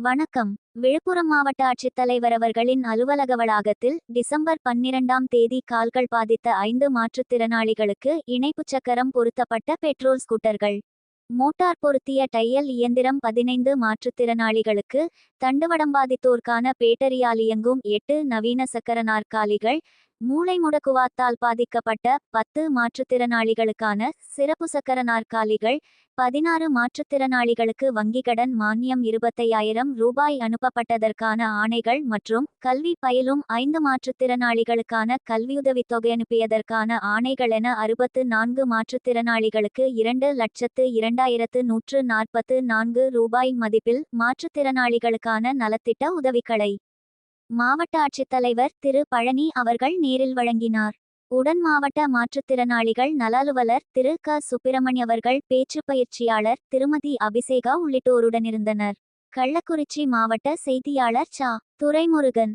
வணக்கம். விழுப்புரம் மாவட்ட ஆட்சித்தலைவர் அவர்களின் அலுவலக வளாகத்தில் டிசம்பர் 12ஆம் தேதி கால்கள் பாதித்த 5 மாற்றுத்திறனாளிகளுக்கு இணைப்புச் சக்கரம் பொருத்தப்பட்ட பெட்ரோல் ஸ்கூட்டர்கள், மோட்டார் பொருத்திய தையல் இயந்திரம் 15 மாற்றுத்திறனாளிகளுக்கு, தண்டுவடம் பாதித்தோர்க்கான பேட்டரியால் இயங்கும் 8 நவீன சக்கர நாற்காலிகள், மூளை முடக்குவாத்தால் பாதிக்கப்பட்ட 10 மாற்றுத்திறனாளிகளுக்கான சிறப்பு சக்கர நாற்காலிகள், 16 மாற்றுத்திறனாளிகளுக்கு வங்கி கடன் மானியம் 25,000 ரூபாய் அனுப்பப்பட்டதற்கான ஆணைகள் மற்றும் கல்வி பயிலும் 5 மாற்றுத்திறனாளிகளுக்கான கல்வியுதவித்தொகை அனுப்பியதற்கான ஆணைகள் என 64 மாற்றுத்திறனாளிகளுக்கு 2,02,144 ரூபாய் மதிப்பில் மாற்றுத்திறனாளிகளுக்கான நலத்திட்ட உதவிகளை மாவட்ட ஆட்சித்தலைவர் திரு பழனி அவர்கள் நேரில் வழங்கினார். உடன் மாவட்ட மாற்றுத்திறனாளிகள் நல அலுவலர் திரு க சுப்பிரமணி அவர்கள், பேச்சு பயிற்சியாளர் திருமதி அபிஷேகா உள்ளிட்டோருடனிருந்தனர். கள்ளக்குறிச்சி மாவட்ட செய்தியாளர் ச. துரைமுருகன்.